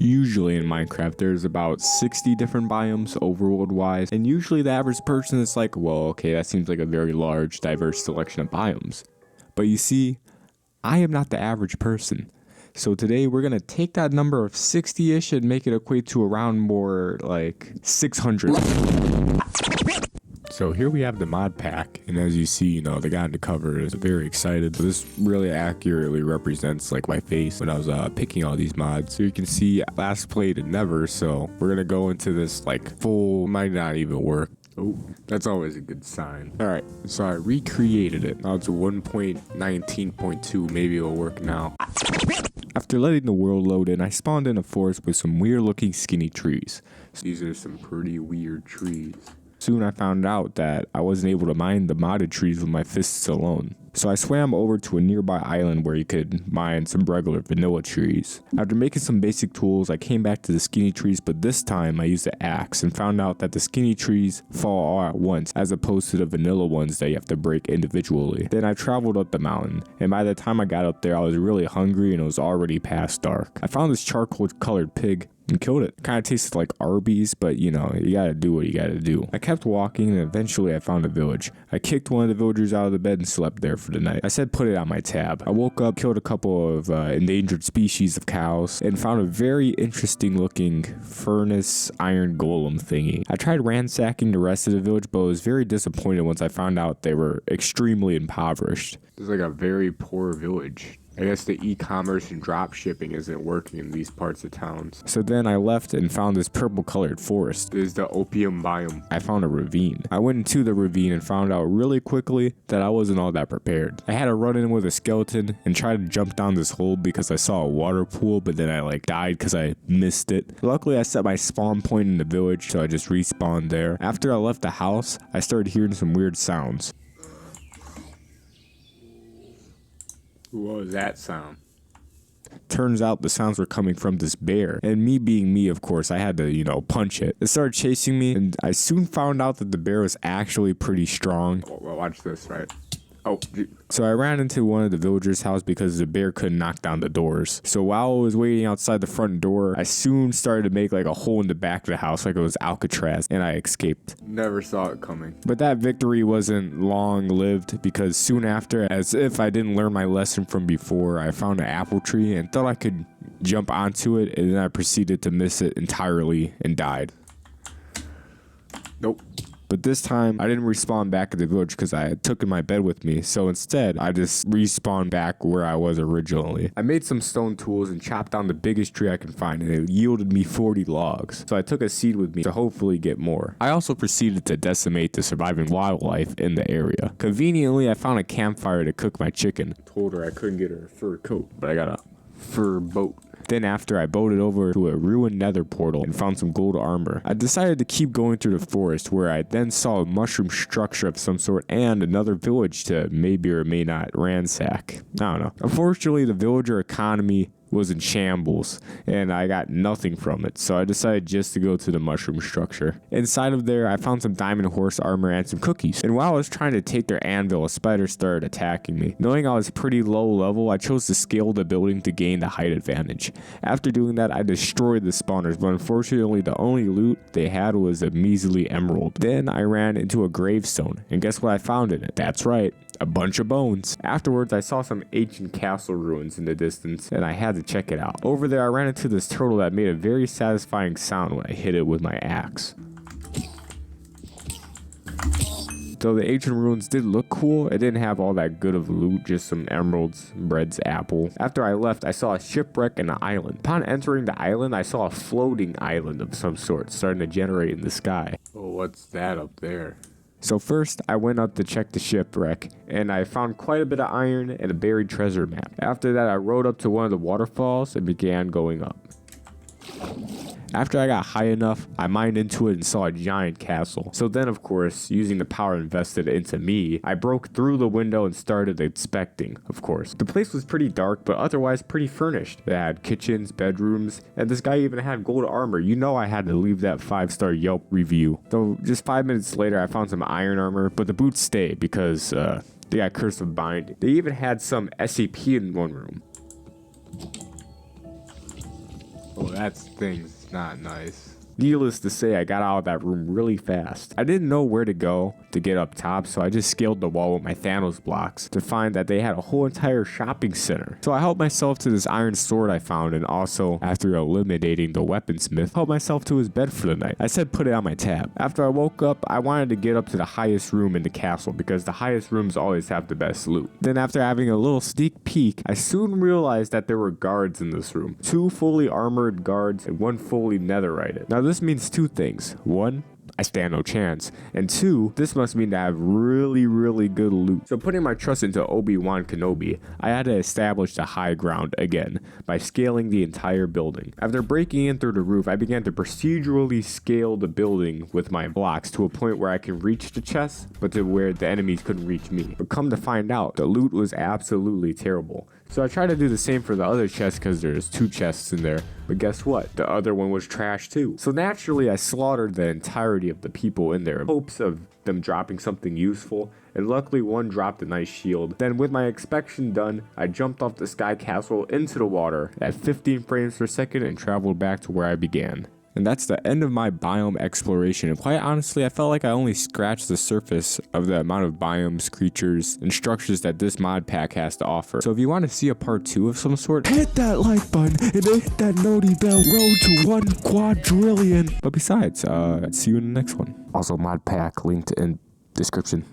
Usually in Minecraft, there's about 60 different biomes overworld-wise, and usually the average person is like, well, okay, that seems like a very large, diverse selection of biomes. But you see, I am not the average person. So today we're going to take that number of 60-ish and make it equate to around more like 600. So here we have the mod pack, and as you see, the guy on the cover is very excited. This really accurately represents like my face when I was picking all these mods. So you can see last played and never, so we're gonna go into this like full, might not even work. Oh, that's always a good sign. Alright, so I recreated it. Now it's 1.19.2, maybe it'll work now. After letting the world load in, I spawned in a forest with some weird looking skinny trees. So these are some pretty weird trees. Soon I found out that I wasn't able to mine the modded trees with my fists alone. So I swam over to a nearby island where you could mine some regular vanilla trees. After making some basic tools, I came back to the skinny trees, but this time I used an axe and found out that the skinny trees fall all at once as opposed to the vanilla ones that you have to break individually. Then I traveled up the mountain, and by the time I got up there I was really hungry and it was already past dark. I found this charcoal colored pig and killed it. Kind of tasted like Arby's, but you gotta do what you gotta do. I kept walking and eventually I found a village. I kicked one of the villagers out of the bed and slept there for the night. I said put it on my tab. I woke up, killed a couple of endangered species of cows, and found a very interesting looking furnace iron golem thingy. I tried ransacking the rest of the village, but was very disappointed once I found out they were extremely impoverished. It's like a very poor village. I guess the e-commerce and drop shipping isn't working in these parts of towns. So then I left and found this purple colored forest. This is the opium biome. I found a ravine. I went into the ravine and found out really quickly that I wasn't all that prepared. I had to run in with a skeleton and try to jump down this hole because I saw a water pool, but then I died because I missed it. Luckily I set my spawn point in the village, so I just respawned there. After I left the house, I started hearing some weird sounds. What was that sound? Turns out the sounds were coming from this bear, and me being me, of course, I had to, punch it. It started chasing me, and I soon found out that the bear was actually pretty strong. Well, watch this, right? Oh, so I ran into one of the villagers' house because the bear couldn't knock down the doors. So while I was waiting outside the front door, I soon started to make like a hole in the back of the house like it was Alcatraz, and I escaped. Never saw it coming. But that victory wasn't long lived because soon after, as if I didn't learn my lesson from before, I found an apple tree and thought I could jump onto it, and then I proceeded to miss it entirely and died. Nope. But this time, I didn't respawn back at the village because I had taken my bed with me. So instead, I just respawned back where I was originally. I made some stone tools and chopped down the biggest tree I could find, and it yielded me 40 logs. So I took a seed with me to hopefully get more. I also proceeded to decimate the surviving wildlife in the area. Conveniently, I found a campfire to cook my chicken. I told her I couldn't get her a fur coat, but I got a fur boat. Then after I boated over to a ruined nether portal and found some gold armor, I decided to keep going through the forest where I then saw a mushroom structure of some sort and another village to maybe or may not ransack. I don't know. Unfortunately, the villager economy was in shambles and I got nothing from it, so I decided just to go to the mushroom structure. Inside of there I found some diamond horse armor and some cookies, and while I was trying to take their anvil, a spider started attacking me. Knowing I was pretty low level, I chose to scale the building to gain the height advantage. After doing that, I destroyed the spawners, but unfortunately the only loot they had was a measly emerald. Then I ran into a gravestone, and guess what I found in it? That's right, a bunch of bones. Afterwards, I saw some ancient castle ruins in the distance, and I had to check it out. Over there, I ran into this turtle that made a very satisfying sound when I hit it with my axe. Though the ancient ruins did look cool, it didn't have all that good of loot, just some emeralds, bread's apple. After I left, I saw a shipwreck and an island. Upon entering the island, I saw a floating island of some sort starting to generate in the sky. Oh, what's that up there? So first, I went up to check the shipwreck, and I found quite a bit of iron and a buried treasure map. After that, I rode up to one of the waterfalls and began going up. After I got high enough, I mined into it and saw a giant castle. So then, of course, using the power invested into me, I broke through the window and started inspecting, of course. The place was pretty dark, but otherwise pretty furnished. They had kitchens, bedrooms, and this guy even had gold armor. I had to leave that 5-star Yelp review. Though just 5 minutes later, I found some iron armor, but the boots stayed because they got cursed with binding. They even had some SCP in one room. Oh, that's things not nice. Needless to say, I got out of that room really fast. I didn't know where to go to get up top, so I just scaled the wall with my Thanos blocks to find that they had a whole entire shopping center. So I helped myself to this iron sword I found, and also, after eliminating the weaponsmith, helped myself to his bed for the night. I said put it on my tab. After I woke up, I wanted to get up to the highest room in the castle because the highest rooms always have the best loot. Then after having a little sneak peek, I soon realized that there were guards in this room. 2 fully armored guards and 1 fully netherite. Now this means 2 things. 1, I stand no chance. And 2, this must mean that I have really good loot. So putting my trust into Obi-Wan Kenobi, I had to establish the high ground again by scaling the entire building. After breaking in through the roof, I began to procedurally scale the building with my blocks to a point where I can reach the chests, but to where the enemies couldn't reach me. But come to find out, the loot was absolutely terrible. So I tried to do the same for the other chest because there's 2 chests in there, but guess what? The other one was trash too. So naturally I slaughtered the entirety of the people in there in hopes of them dropping something useful, and luckily one dropped a nice shield. Then with my inspection done, I jumped off the sky castle into the water at 15 frames per second and traveled back to where I began. And that's the end of my biome exploration, and quite honestly I felt like I only scratched the surface of the amount of biomes, creatures, and structures that this mod pack has to offer. So if you want to see a part 2 of some sort, hit that like button and hit that noti bell. Road to 1 quadrillion. But besides, see you in the next one. Also mod pack linked in description.